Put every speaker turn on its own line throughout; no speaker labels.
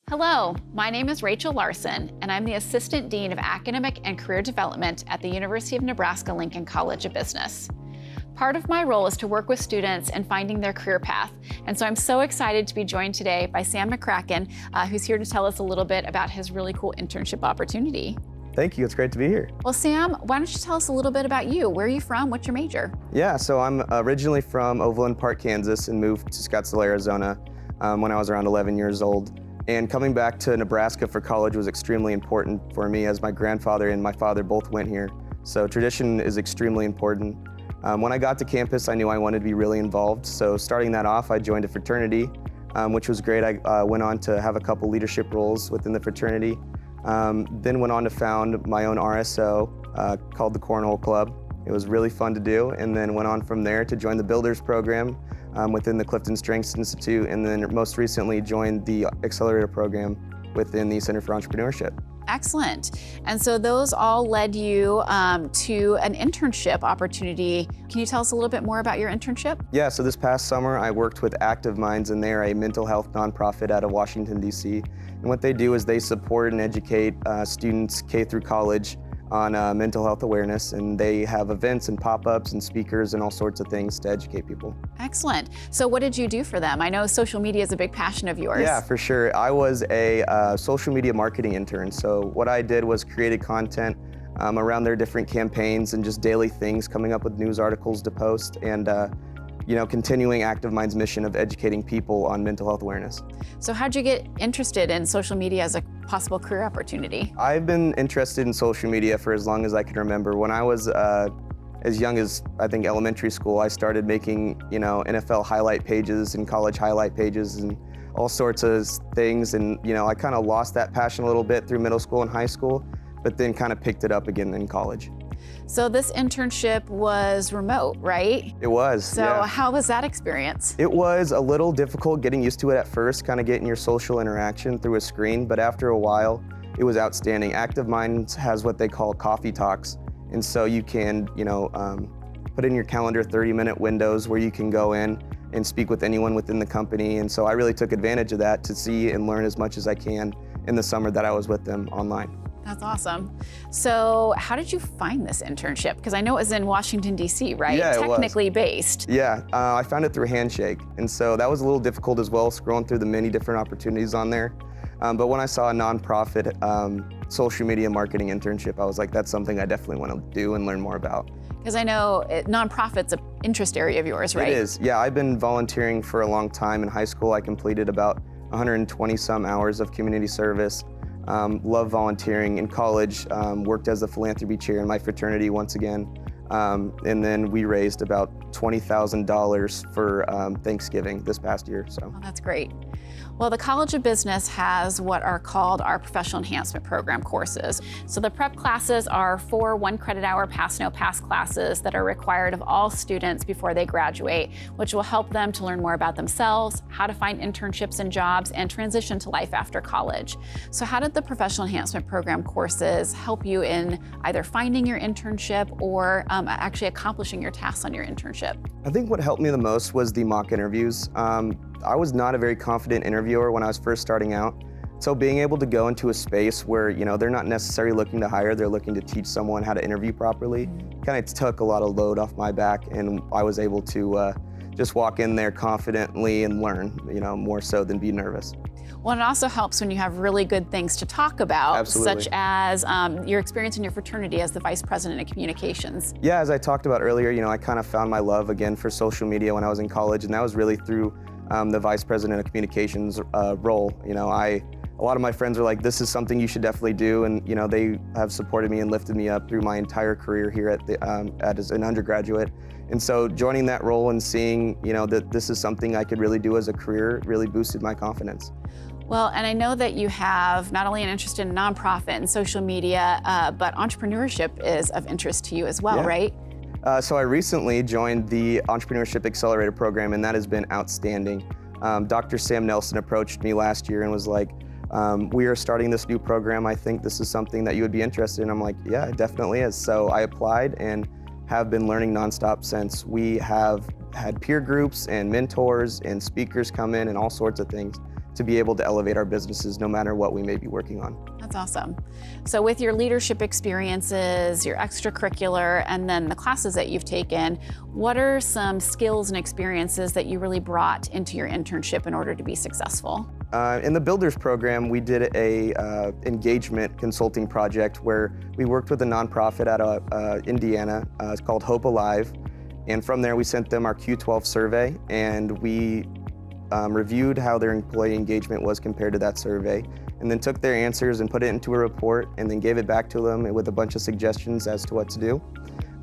Hello, my name is Rachel Larson, and I'm the Assistant Dean of Academic and Career Development at the University of Nebraska Lincoln College of Business. Part of my role is to work with students in finding their career path, and so I'm so excited to be joined today by Sam McCracken, who's here to tell us a little bit about his really cool internship opportunity.
Thank you, it's great to be here.
Well, Sam, why don't you tell us a little bit about you? Where are you from? What's your major?
Yeah, so I'm originally from Overland Park, Kansas, and moved to Scottsdale, Arizona when I was around 11 years old. And coming back to Nebraska for college was extremely important for me, as my grandfather and my father both went here. So tradition is extremely important. When I got to campus, I knew I wanted to be really involved. So starting that off, I joined a fraternity, which was great. I went on to have a couple leadership roles within the fraternity. Then went on to found my own RSO called the Cornhole Club. It was really fun to do, and then went on from there to join the Builders Program within the Clifton Strengths Institute, and then most recently joined the Accelerator program within the Center for Entrepreneurship.
Excellent. And so those all led you to an internship opportunity. Can you tell us a little bit more about your internship?
Yeah, so this past summer I worked with Active Minds, and they're a mental health nonprofit out of Washington, D.C. And what they do is they support and educate students K through college on mental health awareness, and they have events and pop-ups and speakers and all sorts of things to educate people.
Excellent. So what did you do for them? I know social media is a big passion of yours.
Yeah, for sure. I was a social media marketing intern. So what I did was created content around their different campaigns and just daily things, coming up with news articles to post, and continuing Active Minds' mission of educating people on mental health awareness.
So how'd you get interested in social media as a possible career opportunity?
I've been interested in social media for as long as I can remember. When I was as young as, I think, elementary school, I started making, NFL highlight pages and college highlight pages and all sorts of things. And, I kind of lost that passion a little bit through middle school and high school, but then kind of picked it up again in college.
So this internship was remote, right?
It was,
So
yeah.
How was that experience?
It was a little difficult getting used to it at first, kind of getting your social interaction through a screen, but after a while, it was outstanding. Active Minds has what they call coffee talks, and so you can, put in your calendar 30-minute windows where you can go in and speak with anyone within the company, and so I really took advantage of that to see and learn as much as I can in the summer that I was with them online.
That's awesome. So how did you find this internship? Because I know it was in Washington, D.C., right?
Yeah, it was.
Technically based.
Yeah, I found it through Handshake, and so that was a little difficult as well, scrolling through the many different opportunities on there. But when I saw a nonprofit social media marketing internship, I was like, that's something I definitely want to do and learn more about.
Because I know nonprofit's an interest area of yours, right?
It is, yeah. I've been volunteering for a long time. In high school, I completed about 120 some hours of community service. Love volunteering. In college, worked as a philanthropy chair in my fraternity once again. And then we raised about $20,000 for Thanksgiving this past year. So.
Oh, that's great. Well, the College of Business has what are called our Professional Enhancement Program courses. So the prep classes are 4 one-credit-hour pass-no-pass classes that are required of all students before they graduate, which will help them to learn more about themselves, how to find internships and jobs, and transition to life after college. So how did the Professional Enhancement Program courses help you in either finding your internship or actually accomplishing your tasks on your internship?
I think what helped me the most was the mock interviews. I was not a very confident interviewer when I was first starting out. So being able to go into a space where, they're not necessarily looking to hire, they're looking to teach someone how to interview properly, kind of took a lot of load off my back, and I was able to just walk in there confidently and learn, more so than be nervous.
Well, it also helps when you have really good things to talk about,
Absolutely.
Such as your experience in your fraternity as the Vice President of Communications.
Yeah, as I talked about earlier, I kind of found my love again for social media when I was in college, and that was really through the Vice President of Communications role. A lot of my friends are like, this is something you should definitely do, and they have supported me and lifted me up through my entire career here as an undergraduate. And so joining that role and seeing that this is something I could really do as a career really boosted my confidence.
Well, and I know that you have not only an interest in nonprofit and social media, but entrepreneurship is of interest to you as well,
Yeah.
right?
So I recently joined the Entrepreneurship Accelerator program, and that has been outstanding. Dr. Sam Nelson approached me last year and was like, we are starting this new program. I think this is something that you would be interested in. I'm like, yeah, it definitely is. So I applied and have been learning nonstop since. We have had peer groups and mentors and speakers come in and all sorts of things to be able to elevate our businesses no matter what we may be working on.
That's awesome. So with your leadership experiences, your extracurricular, and then the classes that you've taken, what are some skills and experiences that you really brought into your internship in order to be successful?
In the Builders Program, we did a engagement consulting project where we worked with a nonprofit out of Indiana. It's called Hope Alive. And from there, we sent them our Q12 survey, and we reviewed how their employee engagement was compared to that survey, and then took their answers and put it into a report, and then gave it back to them with a bunch of suggestions as to what to do.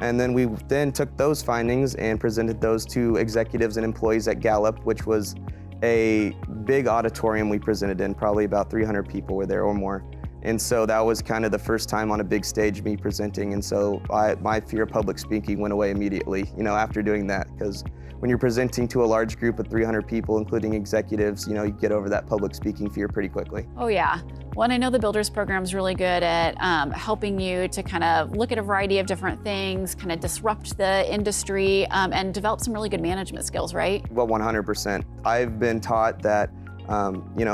And then we took those findings and presented those to executives and employees at Gallup, which was a big auditorium we presented in. Probably about 300 people were there or more. And so that was kind of the first time on a big stage me presenting, and so my fear of public speaking went away immediately, after doing that, because when you're presenting to a large group of 300 people, including executives, you get over that public speaking fear pretty quickly.
Oh yeah. Well, and I know the Builders Program is really good at helping you to kind of look at a variety of different things, kind of disrupt the industry, and develop some really good management skills, right?
Well, 100%. I've been taught that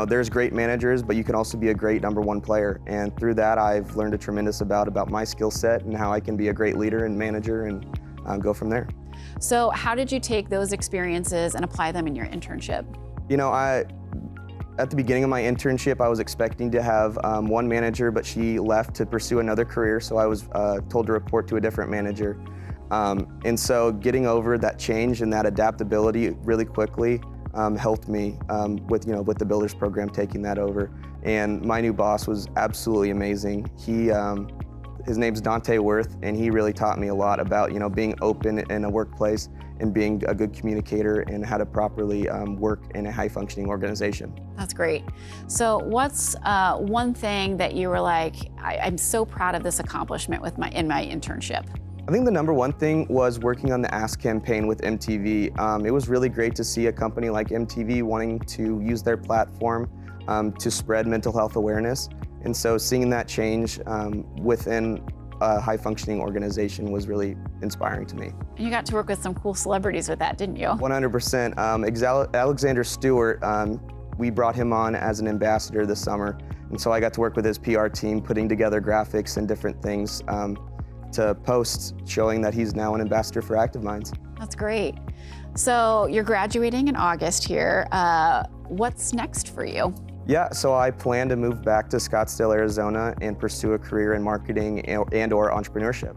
there's great managers, but you can also be a great number one player. And through that, I've learned a tremendous about my skill set and how I can be a great leader and manager and go from there.
So how did you take those experiences and apply them in your internship?
At the beginning of my internship, I was expecting to have one manager, but she left to pursue another career, so I was told to report to a different manager. And so getting over that change and that adaptability really quickly helped me with the Builders Program, taking that over. And my new boss was absolutely amazing. His name's Dante Worth, and he really taught me a lot about being open in a workplace and being a good communicator and how to properly work in a high-functioning organization.
That's great. So what's one thing that you were like, I'm so proud of this accomplishment in my internship?
I think the number one thing was working on the Ask campaign with MTV. It was really great to see a company like MTV wanting to use their platform to spread mental health awareness. And so seeing that change within a high-functioning organization was really inspiring to me.
And you got to work with some cool celebrities with that, didn't you?
100%. Alexander Stewart, we brought him on as an ambassador this summer. And so I got to work with his PR team, putting together graphics and different things to post showing that he's now an ambassador for Active Minds.
That's great. So you're graduating in August here. What's next for you?
Yeah, so I plan to move back to Scottsdale, Arizona and pursue a career in marketing and/or entrepreneurship.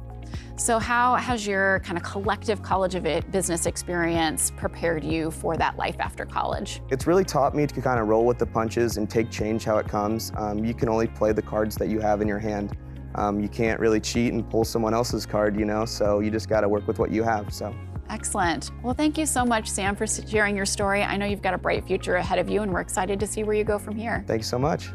So how has your kind of collective College of Business experience prepared you for that life after college?
It's really taught me to kind of roll with the punches and take change how it comes. You can only play the cards that you have in your hand. You can't really cheat and pull someone else's card, so you just got to work with what you have.
Excellent. Well, thank you so much, Sam, for sharing your story. I know you've got a bright future ahead of you, and we're excited to see where you go from here.
Thanks so much.